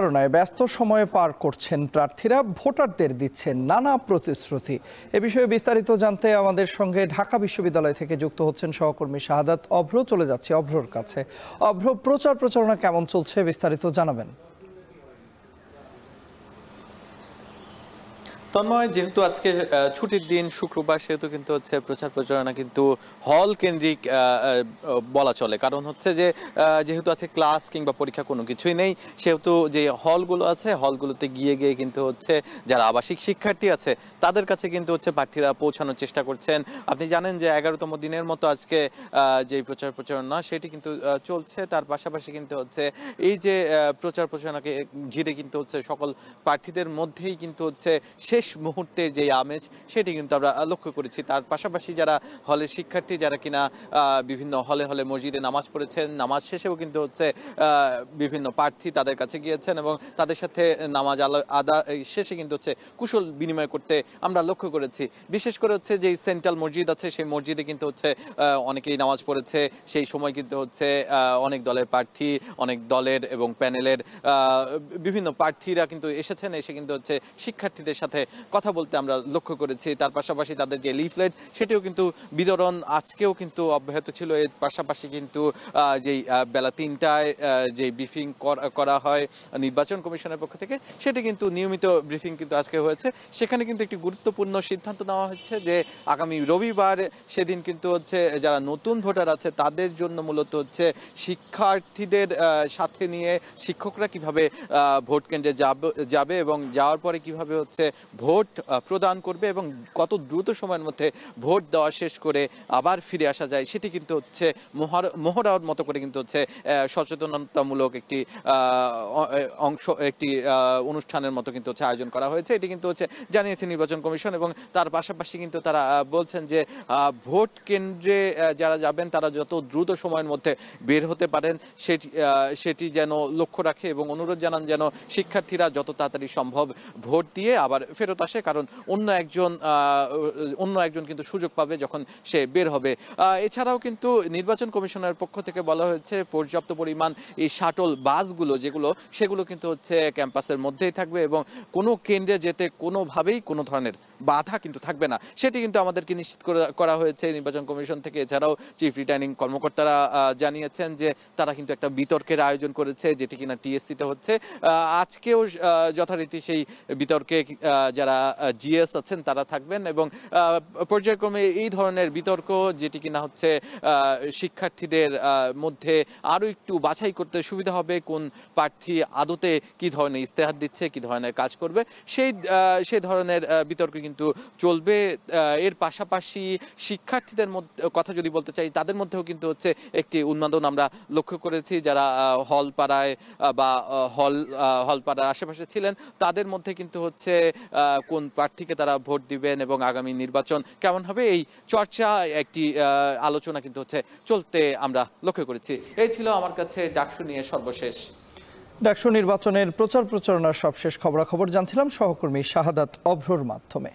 প্রচারণায় ব্যস্ত সময়ে পার করছেন প্রার্থীরা, ভোটারদের দিচ্ছেন নানা প্রতিশ্রুতি। এ বিষয়ে বিস্তারিত জানতে আমাদের সঙ্গে ঢাকা বিশ্ববিদ্যালয় থেকে যুক্ত হচ্ছেন সহকর্মী শাহাদাত অভ্র। চলে যাচ্ছি অভ্রর কাছে। অভ্র, প্রচারণা কেমন চলছে, বিস্তারিত জানাবেন। তন্ময়, যেহেতু আজকে ছুটির দিন শুক্রবার, সেহেতু কিন্তু হচ্ছে প্রচারণা কিন্তু হল কেন্দ্রিক বলা চলে। কারণ হচ্ছে যে যেহেতু আছে ক্লাস কিংবা পরীক্ষা কোনো কিছুই নেই, সেহেতু যে হলগুলো আছে হলগুলোতে গিয়ে কিন্তু হচ্ছে যারা আবাসিক শিক্ষার্থী আছে তাদের কাছে কিন্তু হচ্ছে প্রার্থীরা পৌঁছানোর চেষ্টা করছেন। আপনি জানেন যে 11তম দিনের মতো আজকে যে প্রচারণা সেটি কিন্তু চলছে। তার পাশাপাশি কিন্তু হচ্ছে এই যে প্রচারণাকে ঘিরে কিন্তু হচ্ছে সকল প্রার্থীদের মধ্যেই কিন্তু হচ্ছে শেষ মুহূর্তে যে আমেজ সেটি কিন্তু আমরা লক্ষ্য করেছি। তার পাশাপাশি যারা হলের শিক্ষার্থী, যারা কিনা বিভিন্ন হলে মসজিদে নামাজ পড়েছেন, নামাজ শেষেও কিন্তু হচ্ছে বিভিন্ন প্রার্থী তাদের কাছে গিয়েছেন এবং তাদের সাথে নামাজ আদা শেষে কিন্তু হচ্ছে কুশল বিনিময় করতে আমরা লক্ষ্য করেছি। বিশেষ করে হচ্ছে যে সেন্ট্রাল মসজিদ আছে, সেই মসজিদে কিন্তু হচ্ছে অনেকেই নামাজ পড়েছে। সেই সময় কিন্তু হচ্ছে অনেক দলের প্রার্থী, অনেক দলের এবং প্যানেলের বিভিন্ন প্রার্থীরা কিন্তু এসেছেন, এসে কিন্তু হচ্ছে শিক্ষার্থীদের সাথে কথা বলতে আমরা লক্ষ্য করেছি। তার পাশাপাশি তাদের যে লিফলেট সেটিও কিন্তু বিতরণ আজকেও কিন্তু অব্যাহত ছিল। এর পাশাপাশি কিন্তু যেই বেলা ৩টায় যে ব্রিফিং করা হয় নির্বাচন কমিশনের পক্ষ থেকে, সেটি কিন্তু নিয়মিত ব্রিফিং কিন্তু আজকে হয়েছে। সেখানে কিন্তু একটি গুরুত্বপূর্ণ সিদ্ধান্ত নেওয়া হচ্ছে যে আগামী রবিবার সেদিন কিন্তু হচ্ছে যারা নতুন ভোটার আছে তাদের জন্য মূলত হচ্ছে শিক্ষার্থীদের সাথে নিয়ে শিক্ষকরা কিভাবে ভোট কেন্দ্রে যাবে এবং যাওয়ার পরে কিভাবে হচ্ছে ভোট প্রদান করবে এবং কত দ্রুত সময়ের মধ্যে ভোট দেওয়া শেষ করে আবার ফিরে আসা যায়, সেটি কিন্তু হচ্ছে মহড়ার মতো করে কিন্তু হচ্ছে সচেতনতামূলক একটি অংশ, একটি অনুষ্ঠানের মতো কিন্তু হচ্ছে আয়োজন করা হয়েছে। এটি কিন্তু হচ্ছে জানিয়েছে নির্বাচন কমিশন এবং তার পাশাপাশি কিন্তু তারা বলছেন যে ভোট কেন্দ্রে যারা যাবেন তারা যত দ্রুত সময়ের মধ্যে বের হতে পারেন সেটি যেন লক্ষ্য রাখে এবং অনুরোধ জানান যেন শিক্ষার্থীরা যত তাড়াতাড়ি সম্ভব ভোট দিয়ে আবার ফেরত আসে। কারণ অন্য একজন কিন্তু সুযোগ পাবে যখন সে বের হবে। এছাড়াও কিন্তু নির্বাচন কমিশনের পক্ষ থেকে বলা হয়েছে পর্যাপ্ত পরিমাণ এই শাটল বাসগুলো সেগুলো কিন্তু হচ্ছে ক্যাম্পাসের মধ্যেই থাকবে এবং কোনো কেন্দ্রে যেতে কোনোভাবেই কোনো ধরনের বাধা কিন্তু থাকবে না, সেটি কিন্তু আমাদেরকে নিশ্চিত করা হয়েছে নির্বাচন কমিশন থেকে। এছাড়াও চিফ রিটার্নিং কর্মকর্তারা জানিয়েছেন যে তারা কিন্তু একটা বিতর্কের আয়োজন করেছে, যেটি কিনা টিএসসিতে হচ্ছে। আজকেও যথারীতি সেই বিতর্কে যারা জিএস আছেন তারা থাকবেন এবং পর্যায়ক্রমে এই ধরনের বিতর্ক, যেটি কিনা হচ্ছে শিক্ষার্থীদের মধ্যে আরো একটু বাছাই করতে সুবিধা হবে কোন প্রার্থী আদতে কি ধরনের ইস্তেহার দিচ্ছে, কি ধরনের কাজ করবে, সেই ধরনের বিতর্ক কিন্তু চলবে। এর পাশাপাশি শিক্ষার্থীদের মধ্যে কথা যদি বলতে চাই, তাদের মধ্যেও কিন্তু হচ্ছে একটি উন্মাদন আমরা লক্ষ্য করেছি। যারা হলপাড়ায় বা হলপাড়ার আশেপাশে ছিলেন তাদের মধ্যে কিন্তু হচ্ছে কোন প্রার্থীকে তারা ভোট দিবেন এবং আগামী নির্বাচন কেমন হবে এই চর্চা, একটি আলোচনা কিন্তু হচ্ছে চলতে আমরা লক্ষ্য করেছি। এই ছিল আমার কাছে ডাকসু নিয়ে সর্বশেষ। ডাকসু নির্বাচনের প্রচারণার সবশেষ খবরাখবর জানছিলাম সহকর্মী শাহাদাত অভ্রর মাধ্যমে।